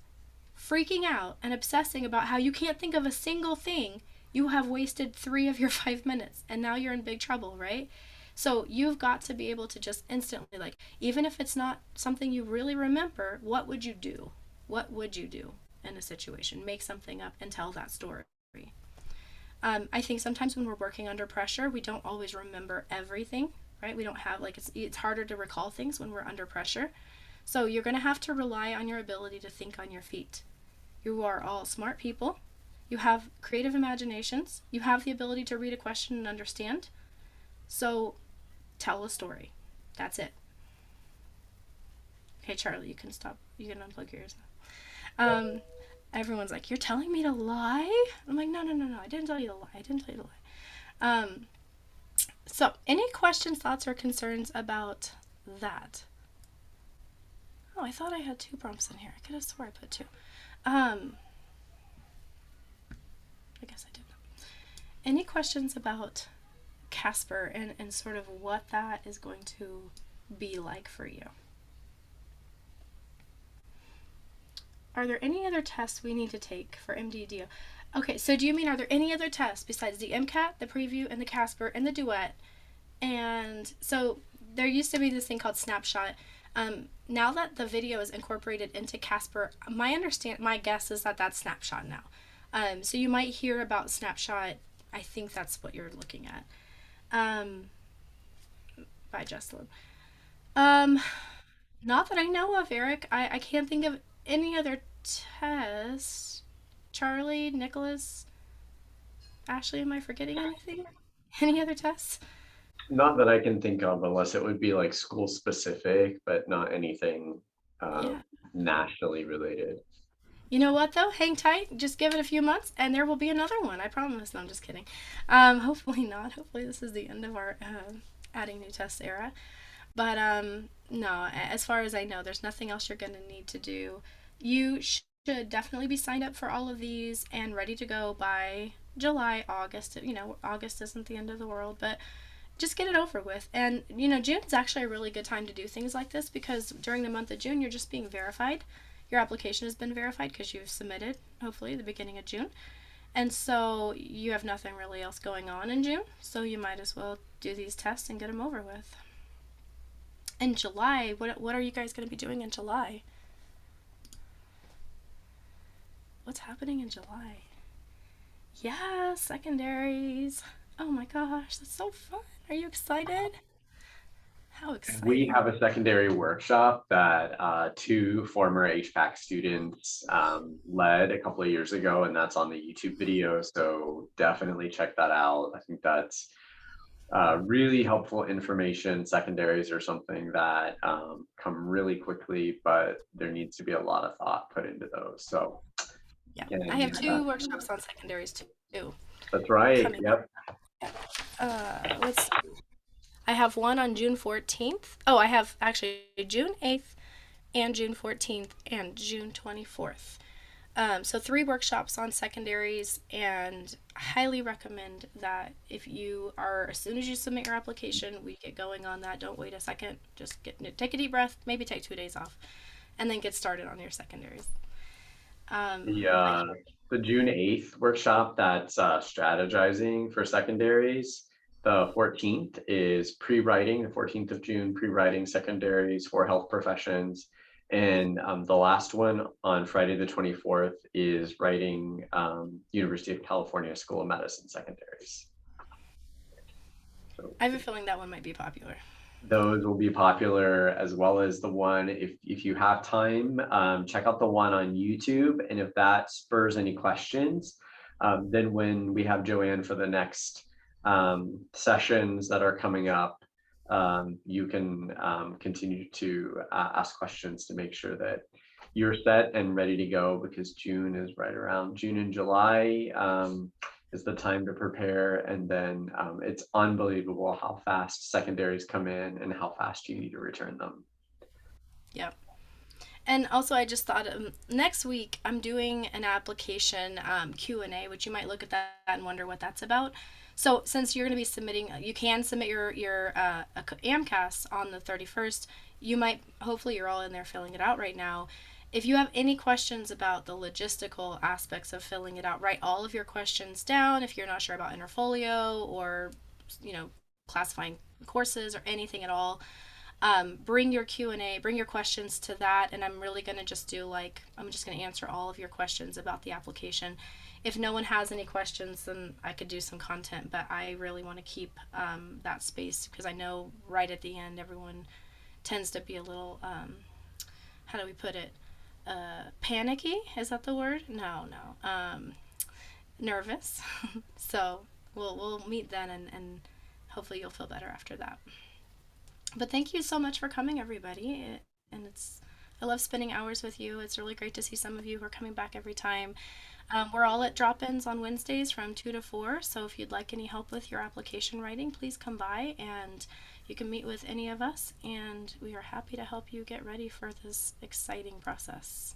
freaking out and obsessing about how you can't think of a single thing, you have wasted 3 of your 5 minutes and now you're in big trouble, right? So you've got to be able to just instantly, like, even if it's not something you really remember, what would you do? What would you do in a situation? Make something up and tell that story. I think sometimes when we're working under pressure, we don't always remember everything, right? We don't have, like, it's harder to recall things when we're under pressure. So you're going to have to rely on your ability to think on your feet. You are all smart people. You have creative imaginations. You have the ability to read a question and understand. So tell a story. That's it. Okay, Charlie, you can stop. You can unplug your ears now. Everyone's like, you're telling me to lie? I'm like, no. I didn't tell you to lie. So any questions, thoughts, or concerns about that? Oh, I thought I had 2 prompts in here. I could have swore I put 2. I guess I didn't. Any questions about CASPer and sort of what that is going to be like for you? Are there any other tests we need to take for MDDO? Okay, so do you mean, are there any other tests besides the MCAT, the preview, and the CASPer, and the duet? And so there used to be this thing called Snapshot. Now that the video is incorporated into CASPer, my guess is that that's Snapshot now. So you might hear about Snapshot. I think that's what you're looking at. By Jocelyn. Not that I know of, Eric. I can't think of any other tests. Charlie, Nicholas, Ashley, am I forgetting anything? Any other tests? Not that I can think of, unless it would be like school specific, but not anything Yeah. nationally related. You know what though? Hang tight. Just give it a few months, and there will be another one. I promise. No, I'm just kidding. Hopefully not. Hopefully this is the end of our adding new tests era. But no, as far as I know, there's nothing else you're going to need to do. You should definitely be signed up for all of these and ready to go by July, August. August isn't the end of the world, but just get it over with. And June's actually a really good time to do things like this because during the month of June, you're just being verified. Your application has been verified because you've submitted, hopefully, the beginning of June. And so you have nothing really else going on in June, so you might as well do these tests and get them over with. In July, what are you guys going to be doing in July? what's happening in July? Yeah, secondaries. Oh my gosh, that's so fun. Are you excited? How exciting. We have a secondary workshop that 2 former HPAC students led a couple of years ago, and that's on the YouTube video. So definitely check that out. I think that's really helpful information. Secondaries are something that come really quickly, but there needs to be a lot of thought put into those. So Yeah, again, I have 2 workshops on secondaries too. that's right. Coming Yep. Let's see. I have one on June 14th. Oh, I have actually June 8th and June 14th and June 24th. So 3 workshops on secondaries, and I highly recommend that if you are, as soon as you submit your application, we get going on that. Don't wait a second. Just take a deep breath, maybe take 2 days off, and then get started on your secondaries. The June 8th workshop, that's strategizing for secondaries. The 14th is pre-writing, the 14th of June, pre-writing secondaries for health professions. And the last one on Friday the 24th is writing University of California School of Medicine secondaries. So I have a feeling that one might be popular. those will be popular, as well as the one, if you have time, check out the one on YouTube. And if that spurs any questions, then when we have Joanne for the next sessions that are coming up, you can continue to ask questions to make sure that you're set and ready to go, because June is right around, June and July is the time to prepare. And then it's unbelievable how fast secondaries come in and how fast you need to return them. Yep. And also, I just thought next week I'm doing an application Q&A, which you might look at that and wonder what that's about. So since you're going to be submitting, you can submit your AMCAS on the 31st. You might, hopefully you're all in there filling it out right now. If you have any questions about the logistical aspects of filling it out, write all of your questions down. If you're not sure about interfolio or, classifying courses or anything at all, bring your Q&A, bring your questions to that, and I'm really going to just do I'm just going to answer all of your questions about the application. If no one has any questions, then I could do some content, but I really want to keep that space, because I know right at the end everyone tends to be a little, how do we put it, panicky, is that the word? No, nervous. So we'll meet then, and hopefully you'll feel better after that. But thank you so much for coming, everybody. I love spending hours with you. It's really great to see some of you who are coming back every time. We're all at drop-ins on Wednesdays from 2 to 4. So if you'd like any help with your application writing, please come by and you can meet with any of us. And we are happy to help you get ready for this exciting process.